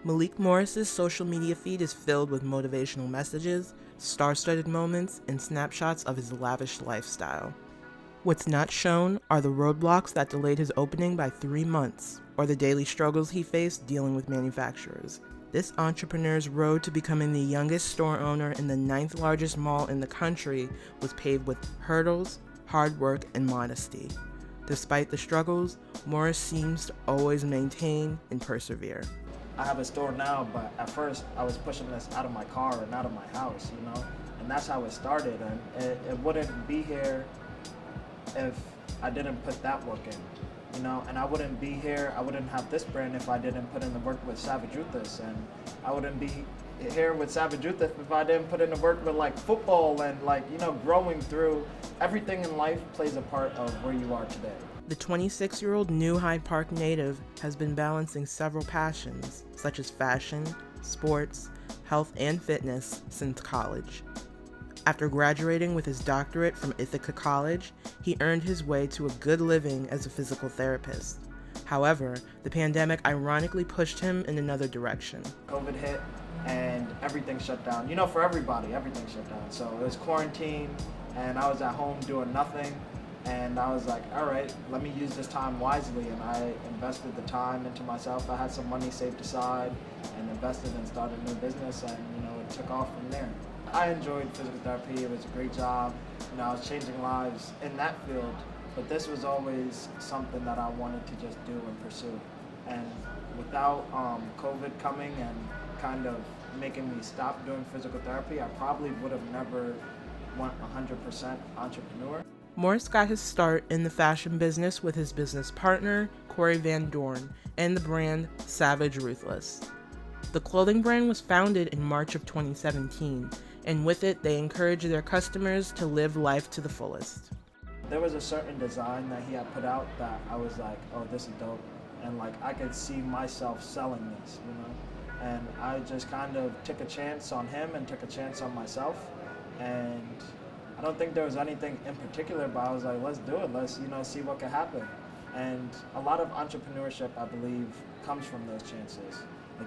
Malik Morris's social media feed is filled with motivational messages, star-studded moments, and snapshots of his lavish lifestyle. What's not shown are the roadblocks that delayed his opening by 3 months, or the daily struggles he faced dealing with manufacturers. This entrepreneur's road to becoming the youngest store owner in the 9th largest mall in the country was paved with hurdles, hard work, and modesty. Despite the struggles, Morris seems to always maintain and persevere. I have a store now, but at first I was pushing this out of my car and out of my house, and that's how it started. And it wouldn't be here if I didn't put that work in, and I wouldn't be here, I wouldn't have this brand if I didn't put in the work with Savage Youthis, and I wouldn't be here with Savage Youthis if I didn't put in the work with football and growing through everything in life plays a part of where you are today. The 26-year-old New Hyde Park native has been balancing several passions, such as fashion, sports, health, and fitness since college. After graduating with his doctorate from Ithaca College, he earned his way to a good living as a physical therapist. However, the pandemic ironically pushed him in another direction. COVID hit and everything shut down. For everybody, everything shut down. So it was quarantine and I was at home doing nothing. And I was like, all right, let me use this time wisely. And I invested the time into myself. I had some money saved aside and invested and started a new business, and it took off from there. I enjoyed physical therapy. It was a great job. I was changing lives in that field, but this was always something that I wanted to just do and pursue. And without COVID coming and kind of making me stop doing physical therapy, I probably would have never went 100% entrepreneur. Morris got his start in the fashion business with his business partner, Corey Van Dorn, and the brand Savage Ruthless. The clothing brand was founded in March of 2017, and with it, they encourage their customers to live life to the fullest. There was a certain design that he had put out that I was like, oh, this is dope. And I could see myself selling this, And I just kind of took a chance on him and took a chance on myself. And I don't think there was anything in particular, but I was like, let's do it. Let's, see what can happen. And a lot of entrepreneurship, I believe, comes from those chances.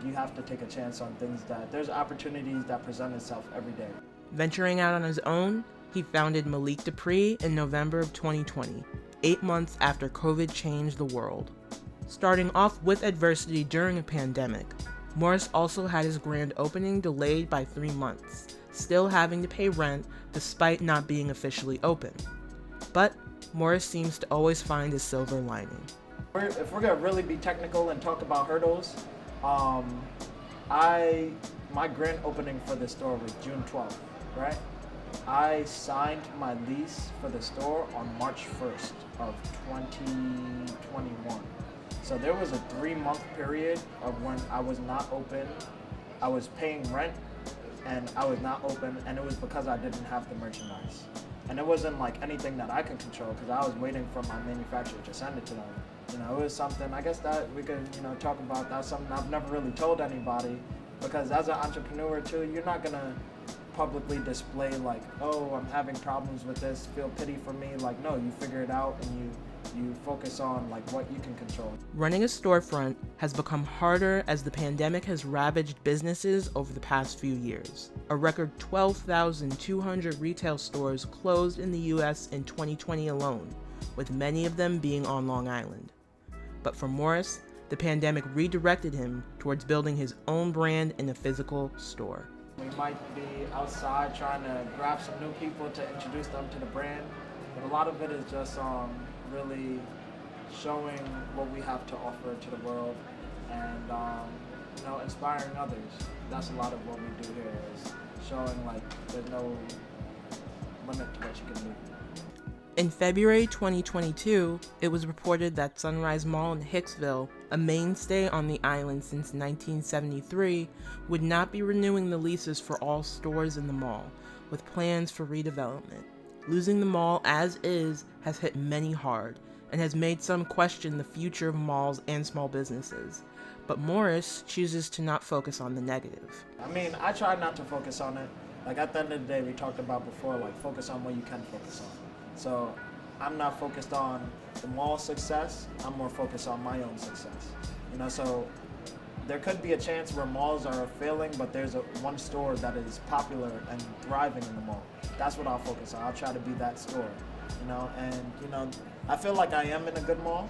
You have to take a chance on things there's opportunities that present itself every day. Venturing out on his own, he founded Malik Dupri in November of 2020, 8 months after COVID changed the world. Starting off with adversity during a pandemic, Morris also had his grand opening delayed by 3 months, still having to pay rent despite not being officially open. But Morris seems to always find a silver lining. If we're gonna really be technical and talk about hurdles, my grand opening for the store was June 12th, right? I signed my lease for the store on March 1st of 2021. So there was a 3-month period of when I was not open. I was paying rent and I was not open, and it was because I didn't have the merchandise. And it wasn't anything that I could control because I was waiting for my manufacturer to send it to them. It was something, I guess that we could, talk about. That's something I've never really told anybody, because as an entrepreneur too, you're not gonna publicly display oh, I'm having problems with this, feel pity for me. No, you figure it out and you focus on what you can control. Running a storefront has become harder as the pandemic has ravaged businesses over the past few years. A record 12,200 retail stores closed in the US in 2020 alone, with many of them being on Long Island. But for Morris, the pandemic redirected him towards building his own brand in a physical store. We might be outside trying to grab some new people to introduce them to the brand, but a lot of it is just really showing what we have to offer to the world and inspiring others. That's a lot of what we do here, is showing there's no limit to what you can do. In February 2022, it was reported that Sunrise Mall in Hicksville, a mainstay on the island since 1973, would not be renewing the leases for all stores in the mall, with plans for redevelopment. Losing the mall as is has hit many hard, and has made some question the future of malls and small businesses. But Morris chooses to not focus on the negative. I try not to focus on it. At the end of the day, we talked about before, focus on what you can focus on. So I'm not focused on the mall's success, I'm more focused on my own success. So there could be a chance where malls are failing, but there's one store that is popular and thriving in the mall. That's what I'll focus on. I'll try to be that store, and I feel like I am in a good mall.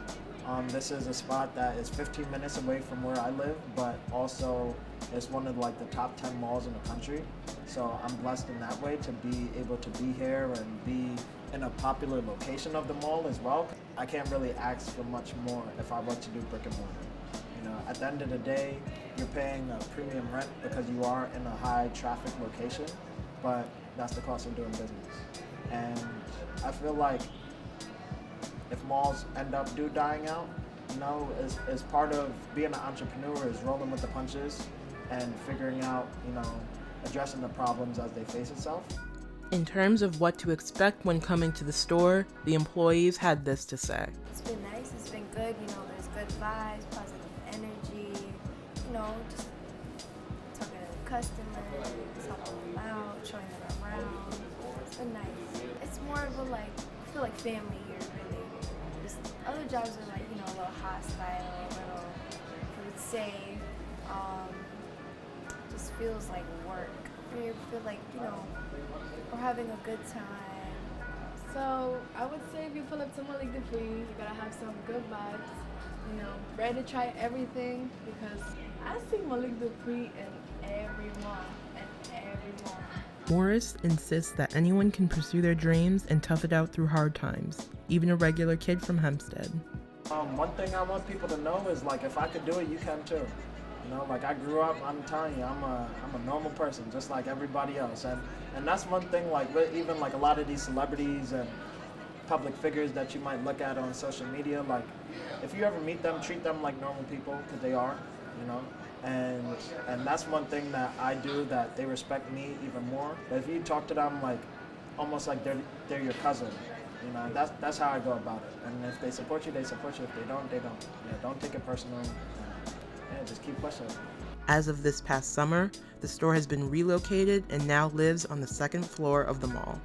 This is a spot that is 15 minutes away from where I live, but also it's one of like the top 10 malls in the country. So I'm blessed in that way to be able to be here and be in a popular location of the mall as well. I can't really ask for much more if I were to do brick and mortar. At the end of the day, you're paying a premium rent because you are in a high traffic location, but that's the cost of doing business. And I feel like if malls end up dying out, as part of being an entrepreneur is rolling with the punches and figuring out, addressing the problems as they face itself. In terms of what to expect when coming to the store, the employees had this to say. It's been nice, it's been good, there's good vibes, positive energy, just talking to the customers, helping them out, showing them around. It's been nice. It's more of I feel like family here, really. Just other jobs are a little hostile, a little, I would say, just feels like work. You feel like, we're having a good time. So I would say if you pull up to Malik Dupri, you gotta have some good vibes, ready to try everything, because I see Malik Dupri in every mall. Morris insists that anyone can pursue their dreams and tough it out through hard times, even a regular kid from Hempstead. One thing I want people to know is if I could do it, you can too. I grew up, I'm telling you, I'm a normal person, just like everybody else. And that's one thing, even a lot of these celebrities and public figures that you might look at on social media, if you ever meet them, treat them like normal people, because they are, And that's one thing that I do that they respect me even more. But if you talk to them almost like they're your cousin, that's how I go about it. And if they support you, they support you. If they don't, they don't. Don't take it personal. Just keep pushing. As of this past summer, the store has been relocated and now lives on the second floor of the mall.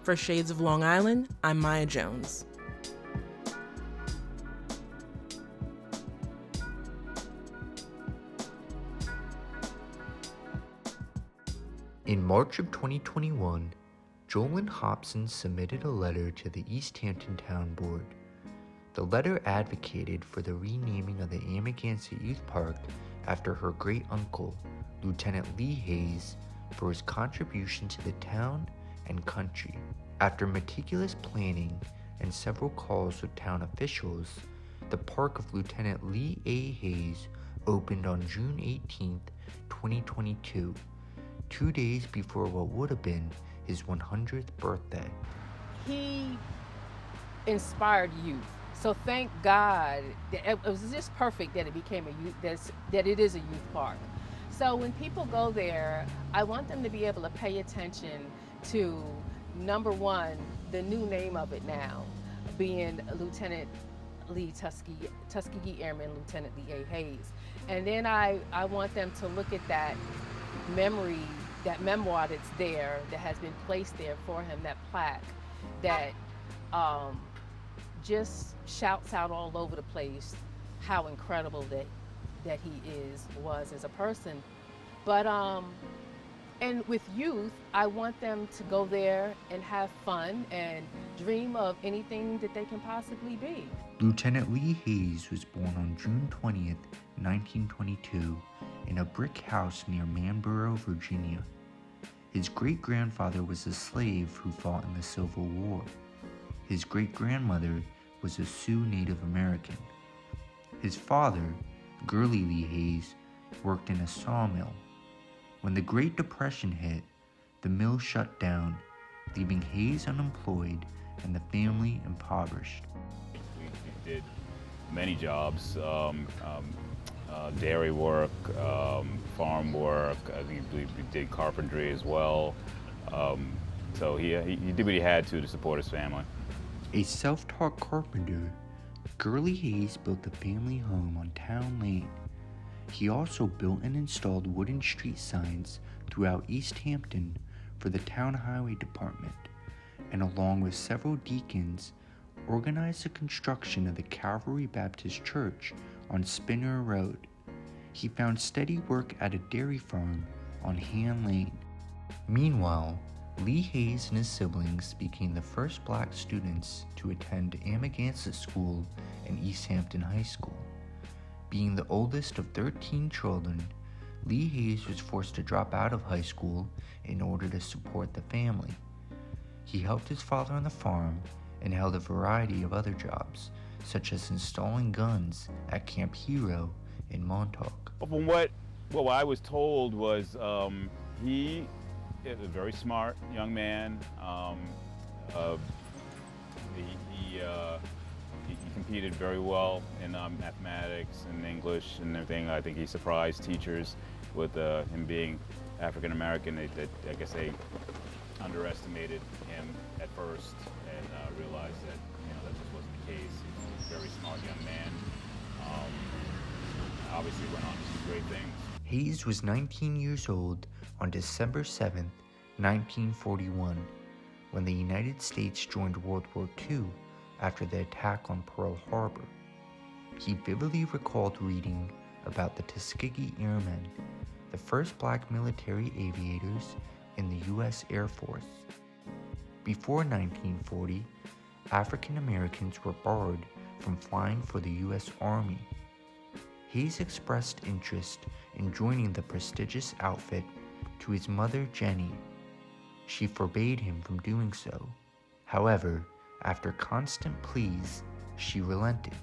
For Shades of Long Island, I'm Maya Jones. In March of 2021, Jolyn Hobson submitted a letter to the East Hampton Town Board. The letter advocated for the renaming of the Amagansett Youth Park after her great-uncle, Lieutenant Lee Hayes, for his contribution to the town and country. After meticulous planning and several calls with town officials, the park of Lieutenant Lee A. Hayes opened on June 18, 2022, 2 days before what would have been his 100th birthday. He inspired youth. So thank God, it was just perfect that it became a youth, that it is a youth park. So when people go there, I want them to be able to pay attention to, number one, the new name of it now, being Lieutenant Lee Tuskegee Airman Lieutenant Lee A. Hayes. And then I want them to look at that memory, that memoir that's there, that has been placed there for him, that plaque, that just shouts out all over the place how incredible that he was as a person. But and with youth, I want them to go there and have fun and dream of anything that they can possibly be. Lieutenant Lee Hayes was born on June 20th, 1922, in a brick house near Manborough, Virginia. His great-grandfather was a slave who fought in the Civil War. His great-grandmother was a Sioux Native American. His father, Gurley Lee Hayes, worked in a sawmill. When the Great Depression hit, the mill shut down, leaving Hayes unemployed and the family impoverished. We did many jobs, dairy work, farm work. I think we did carpentry as well. So he did what he had to support his family. A self-taught carpenter, Gurley Hayes built a family home on Town Lane. He also built and installed wooden street signs throughout East Hampton for the Town Highway Department, and along with several deacons, organized the construction of the Calvary Baptist Church on Spinner Road. he found steady work at a dairy farm on Han Lane. Meanwhile, Lee Hayes and his siblings became the first black students to attend Amagansett School and East Hampton High School. Being the oldest of 13 children, Lee Hayes was forced to drop out of high school in order to support the family. He helped his father on the farm and held a variety of other jobs, such as installing guns at Camp Hero in Montauk. From what I was told was he is a very smart young man. He competed very well in mathematics and English and everything. I think he surprised teachers with him being African American. I guess they underestimated him at first and realized that that just wasn't the case. He was a very smart young man. Obviously went on to do great things. Hayes was 19 years old on December 7, 1941, when the United States joined World War II after the attack on Pearl Harbor. He vividly recalled reading about the Tuskegee Airmen, the first black military aviators in the U.S. Air Force. Before 1940, African Americans were barred from flying for the U.S. Army. Hayes expressed interest in joining the prestigious outfit to his mother, Jenny. She forbade him from doing so. However, after constant pleas, she relented.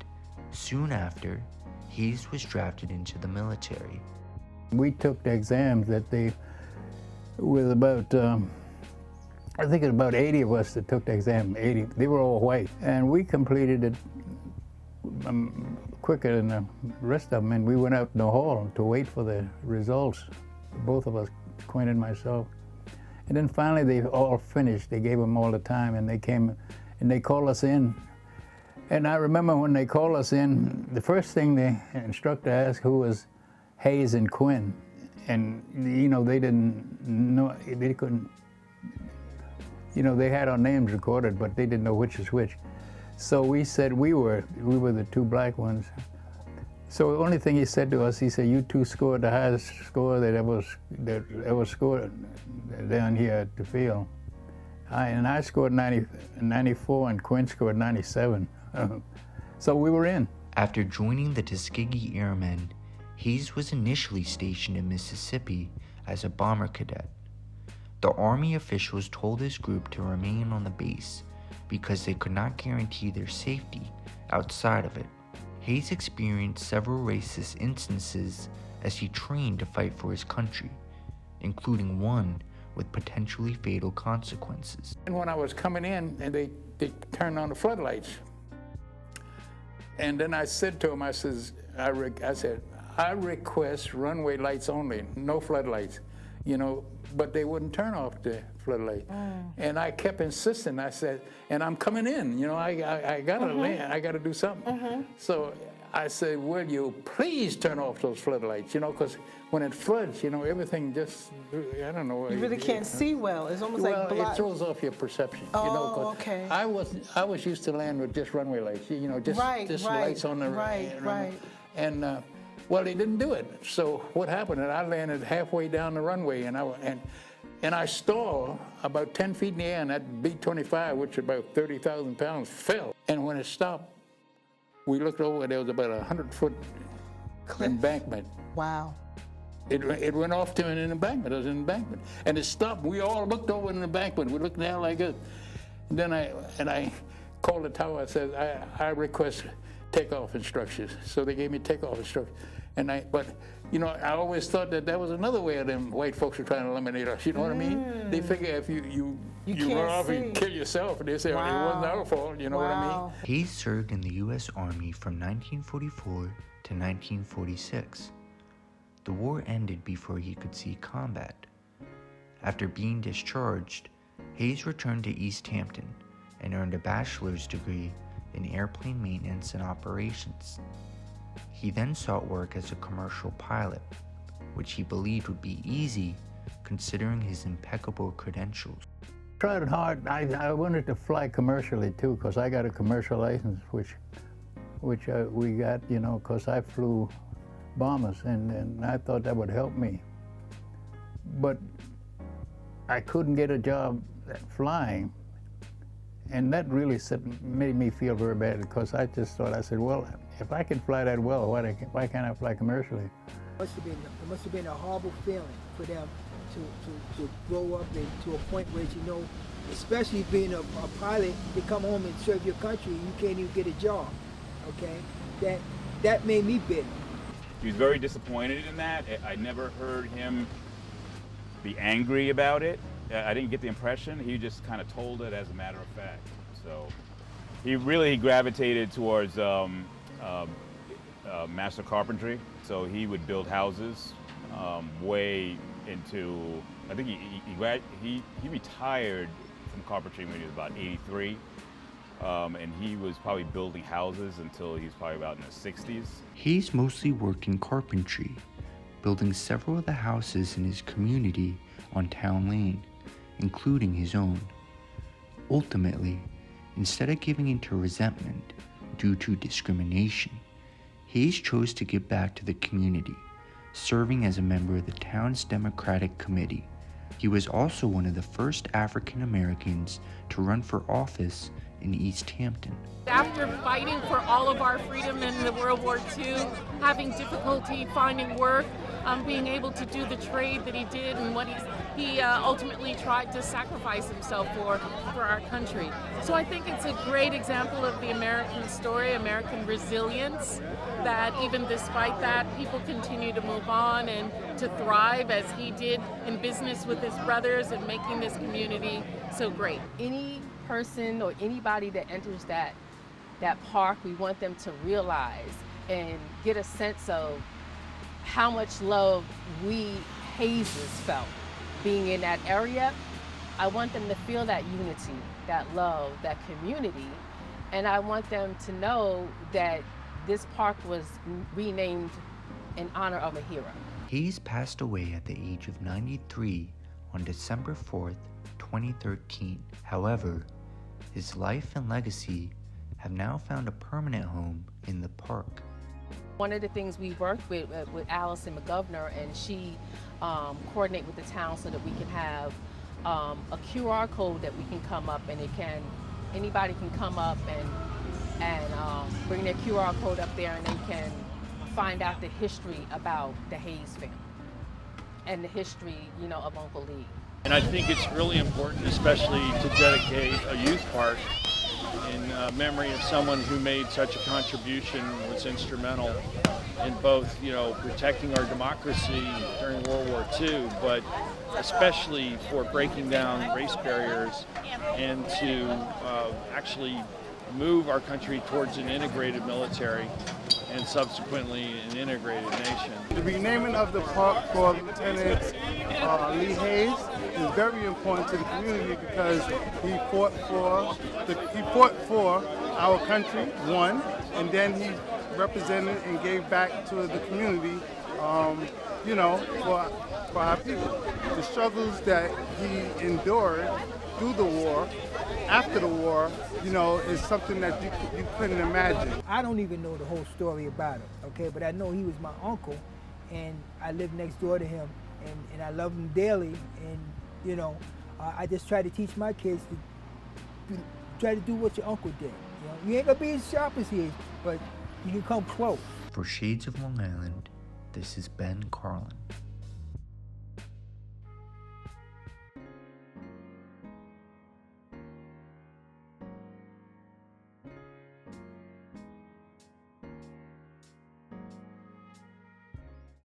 Soon after, Hayes was drafted into the military. We took the exams that with about, I think it was about 80 of us that took the exam, 80. They were all white. And we completed it quicker than the rest of them, and we went out in the hall to wait for the results, both of us, Quinn and myself. And then finally they all finished. They gave them all the time, and they came and they called us in. And I remember when they called us in, the first thing the instructor asked who was Hayes and Quinn. And they didn't know, they couldn't, they had our names recorded, but they didn't know which is which. So we said we were the two black ones. So the only thing he said to us, he said, "You two scored the highest score that ever scored down here at the field." I scored 94 and Quinn scored 97. So we were in. After joining the Tuskegee Airmen, Hayes was initially stationed in Mississippi as a bomber cadet. The Army officials told his group to remain on the base because they could not guarantee their safety outside of it. Hayes experienced several racist instances as he trained to fight for his country, including one with potentially fatal consequences. And when I was coming in, and they turned on the floodlights. And then I said to him, I said, I request runway lights only, no floodlights, but they wouldn't turn off the floodlight. And I kept insisting. I said, and I'm coming in, I gotta land, I gotta do something. So I said, will you please turn off those floodlights, because when it floods, everything just, I don't know. You really can't see well. It's almost like it throws off your perception. Okay. I was used to land with just runway lights, just lights on the right. And well, they didn't do it. So what happened? I landed halfway down the runway, and I stalled about 10 feet in the air, and that B-25, which is about 30,000 pounds, fell. And when it stopped, we looked over. There was about a 100-foot embankment. Wow. It went off to an embankment. It was an embankment, and it stopped. We all looked over in the embankment. We looked down like this. And then I called the tower. I said, I request takeoff instructions. So they gave me takeoff instructions. But I always thought that was another way of them white folks were trying to eliminate us. You know what I mean? They figure if you run off and kill yourself, and they say, well, it wasn't our fault. You know what I mean? Hayes served in the U.S. Army from 1944 to 1946. The war ended before he could see combat. After being discharged, Hayes returned to East Hampton and earned a bachelor's degree in airplane maintenance and operations. He then sought work as a commercial pilot, which he believed would be easy considering his impeccable credentials. Tried hard. I wanted to fly commercially too, because I got a commercial license, which we got, because I flew bombers, and I thought that would help me. But I couldn't get a job flying, and that really made me feel very bad, because I just thought, I said, well, if I can fly that well, why can't I fly commercially? It must have been a horrible feeling for them to grow up to a point where, you know, especially being a pilot, to come home and serve your country, you can't even get a job, okay? That made me bitter. He was very disappointed in that. I never heard him be angry about it. I didn't get the impression. He just kind of told it as a matter of fact. So he gravitated towards master carpentry. So he would build houses way into, I think he retired from carpentry when he was about 83. And he was probably building houses until he was probably about in his 60s. Hayes mostly worked in carpentry, building several of the houses in his community on Town Lane, including his own. Ultimately, instead of giving in to resentment due to discrimination, Hayes chose to give back to the community, serving as a member of the town's Democratic Committee. He was also one of the first African Americans to run for office in East Hampton. After fighting for all of our freedom in the World War II, having difficulty finding work, being able to do the trade that he did, and what he ultimately tried to sacrifice himself for our country. So I think it's a great example of the American story, American resilience, that even despite that, people continue to move on and to thrive as he did in business with his brothers and making this community so great. Any person or anybody that enters that park, we want them to realize and get a sense of how much love we Hayeses felt being in that area. I want them to feel that unity, that love, that community, and I want them to know that this park was renamed in honor of a hero. Hayes passed away at the age of 93 on December 4th, 2013. However, his life and legacy have now found a permanent home in the park. One of the things we worked with Allison McGovernor, and she coordinate with the town so that we can have a QR code that we can come up, and anybody can come up and bring their QR code up there, and they can find out the history about the Hayes family and the history, you know, of Uncle Lee. And I think it's really important, especially to dedicate a youth park in memory of someone who made such a contribution, was instrumental in both, you know, protecting our democracy during World War II, but especially for breaking down race barriers and to actually move our country towards an integrated military and subsequently an integrated nation. The renaming of the park for Lieutenant Lee Hayes is very important to the community because he fought for our country, won, and then he represented and gave back to the community, you know, for our people. The struggles that he endured through the war, after the war, you know, is something that you couldn't imagine. I don't even know the whole story about him, okay? But I know he was my uncle, and I lived next door to him, and I love him dearly, and, you know, I just try to teach my kids to try to do what your uncle did. You know, you ain't gonna be as sharp as he is, but you can come close. For Shades of Long Island, this is Ben Carlin.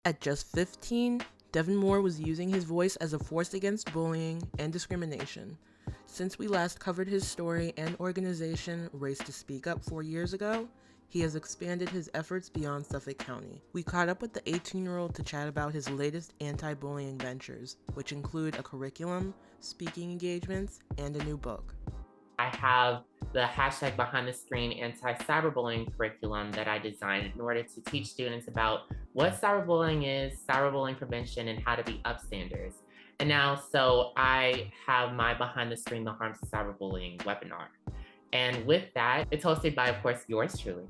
At just 15, Devin Moore was using his voice as a force against bullying and discrimination. Since we last covered his story and organization, Race to Speak Up, 4 years ago, he has expanded his efforts beyond Suffolk County. We caught up with the 18-year-old to chat about his latest anti-bullying ventures, which include a curriculum, speaking engagements, and a new book. I have the hashtag behind the screen anti-cyberbullying curriculum that I designed in order to teach students about what cyberbullying is, cyberbullying prevention, and how to be upstanders. And now, so I have my behind the screen, the harms of cyberbullying webinar. And with that, it's hosted by, of course, yours truly.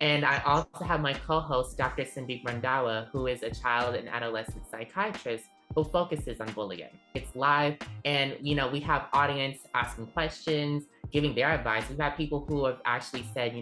And I also have my co-host, Dr. Cindy Brandawa, who is a child and adolescent psychiatrist who focuses on bullying. It's live, and we have audience asking questions, giving their advice. We've had people who have actually said,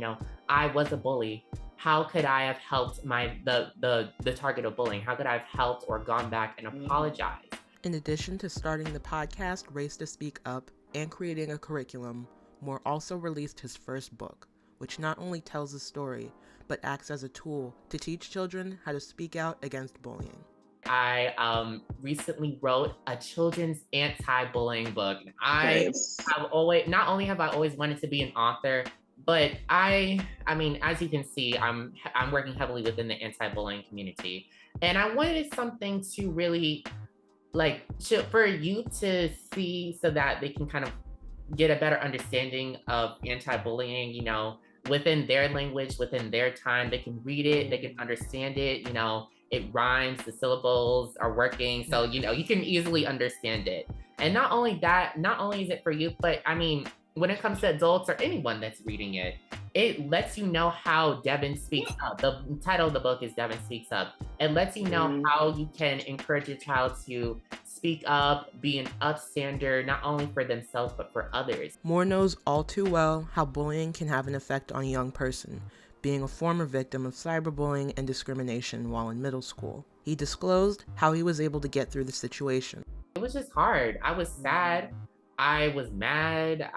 I was a bully. How could I have helped the target of bullying? How could I have helped or gone back and apologized? In addition to starting the podcast Race to Speak Up and creating a curriculum, Moore also released his first book, which not only tells a story, but acts as a tool to teach children how to speak out against bullying. I recently wrote a children's anti-bullying book. Have always, not only have I always wanted to be an author, but I mean, as you can see, I'm working heavily within the anti-bullying community, and I wanted something to really for youth to see so that they can kind of get a better understanding of anti-bullying, within their language, within their time. They can read it, they can understand it, it rhymes, the syllables are working, so you can easily understand it. And not only is it for youth, but I mean, when it comes to adults or anyone that's reading it, it lets you know how Devin speaks up. The title of the book is Devin Speaks Up. It lets you know how you can encourage your child to speak up, be an upstander, not only for themselves, but for others. Moore knows all too well how bullying can have an effect on a young person, being a former victim of cyberbullying and discrimination while in middle school. He disclosed how he was able to get through the situation. It was just hard. I was sad. I was mad.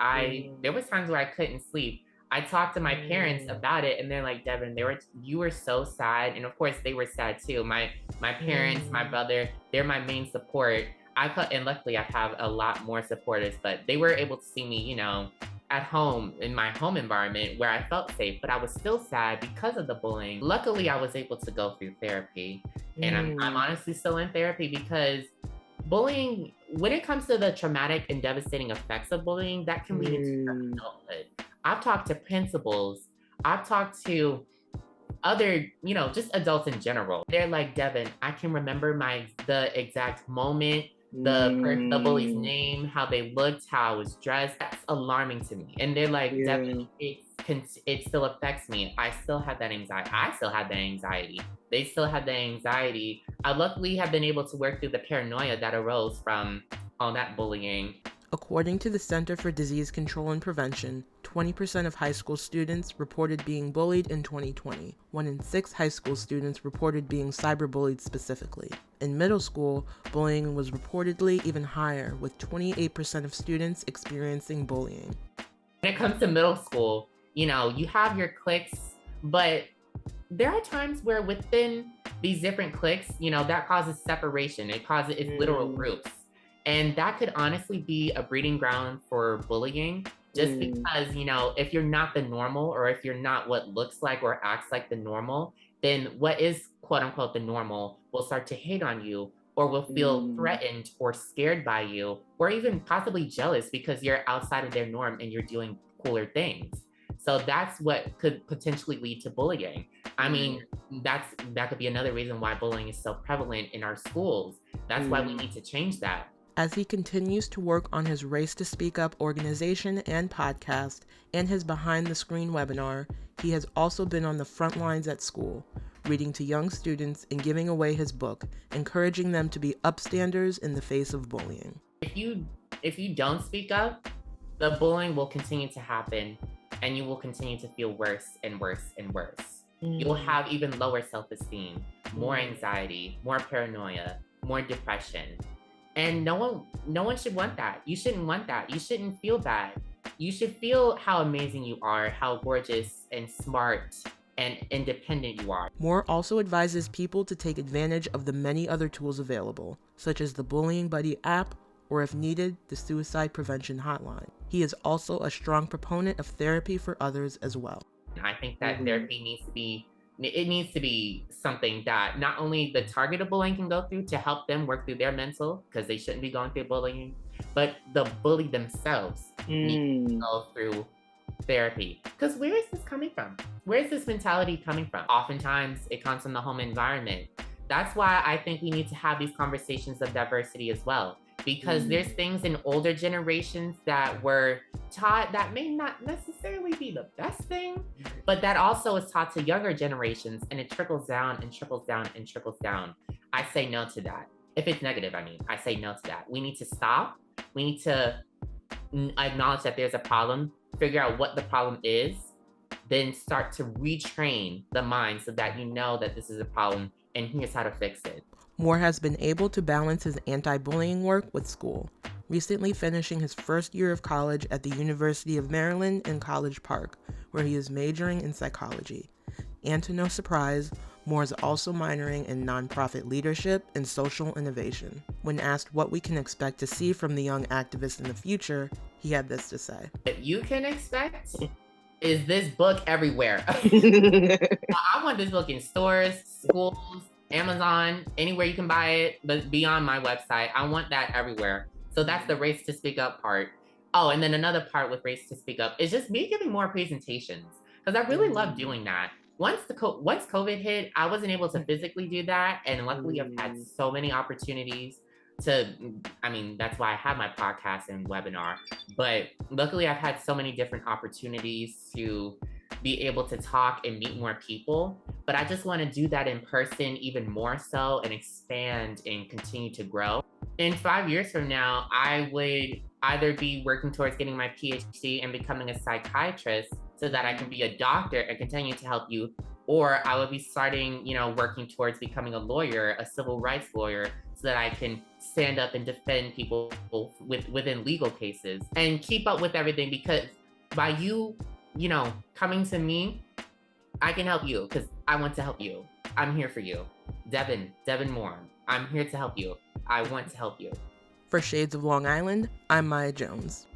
There was times where I couldn't sleep. I talked to my parents about it, and they're like, Devin, you were so sad. And of course they were sad too. My parents, my brother, they're my main support. And luckily I have a lot more supporters, but they were able to see me, at home in my home environment where I felt safe, but I was still sad because of the bullying. Luckily I was able to go through therapy, and I'm honestly still in therapy, because bullying, when it comes to the traumatic and devastating effects of bullying, that can lead into adulthood. I've talked to principals, I've talked to other, just adults in general. They're like, Devin, I can remember the exact moment, the bully's name, how they looked, how I was dressed. That's alarming to me. And they're like, Devin, it still affects me. I still have that anxiety. I still have that anxiety. They still have that anxiety. I luckily have been able to work through the paranoia that arose from all that bullying. According to the Center for Disease Control and Prevention, 20% of high school students reported being bullied in 2020. 1 in 6 high school students reported being cyberbullied specifically. In middle school, bullying was reportedly even higher, with 28% of students experiencing bullying. When it comes to middle school, you have your cliques, but there are times where within these different cliques, that causes separation. It causes literal groups. And that could honestly be a breeding ground for bullying, just because, if you're not the normal, or if you're not what looks like or acts like the normal, then what is quote unquote the normal will start to hate on you, or will feel threatened or scared by you, or even possibly jealous because you're outside of their norm and you're doing cooler things. So that's what could potentially lead to bullying. I mean, that could be another reason why bullying is so prevalent in our schools. That's why we need to change that. As he continues to work on his Race to Speak Up organization and podcast, and his Behind the Screen webinar, he has also been on the front lines at school, reading to young students and giving away his book, encouraging them to be upstanders in the face of bullying. If you don't speak up, the bullying will continue to happen, and you will continue to feel worse and worse and worse. You'll have even lower self-esteem, more anxiety, more paranoia, more depression. And no one should want that. You shouldn't want that. You shouldn't feel bad. You should feel how amazing you are, how gorgeous and smart and independent you are. Moore also advises people to take advantage of the many other tools available, such as the Bullying Buddy app, or if needed, the Suicide Prevention Hotline. He is also a strong proponent of therapy for others as well. I think that therapy needs to be something that not only the target of bullying can go through to help them work through their mental, because they shouldn't be going through bullying, but the bully themselves need to go through therapy. Because where is this coming from? Where is this mentality coming from? Oftentimes it comes from the home environment. That's why I think we need to have these conversations of diversity as well. Because there's things in older generations that were taught that may not necessarily be the best thing, But that also is taught to younger generations, and it trickles down and trickles down and trickles down. I say no to that. If it's negative, I say no to that. We need to stop. We need to acknowledge that there's a problem, figure out what the problem is, then start to retrain the mind so that you know that this is a problem and here's how to fix it. Moore has been able to balance his anti-bullying work with school, recently finishing his first year of college at the University of Maryland in College Park, where he is majoring in psychology. And to no surprise, Moore is also minoring in nonprofit leadership and social innovation. When asked what we can expect to see from the young activist in the future, he had this to say. What you can expect is this book everywhere. I want this book in stores, schools, Amazon, anywhere you can buy it, but beyond my website. I want that everywhere. So that's the Race to Speak Up part. Oh, and then another part with Race to Speak Up is just me giving more presentations, because I really love doing that. Once COVID hit, I wasn't able to physically do that, and luckily I've had so many opportunities that's why I have my podcast and webinar, but luckily I've had so many different opportunities to be able to talk and meet more people, but I just want to do that in person even more so and expand and continue to grow. In 5 years from now, I would either be working towards getting my PhD and becoming a psychiatrist so that I can be a doctor and continue to help you, or I would be starting, working towards becoming a lawyer, a civil rights lawyer, so that I can stand up and defend people within legal cases and keep up with everything, because by you, coming to me, I can help you because I want to help you. I'm here for you. Devin Moore, I'm here to help you. I want to help you. For Shades of Long Island, I'm Maya Jones.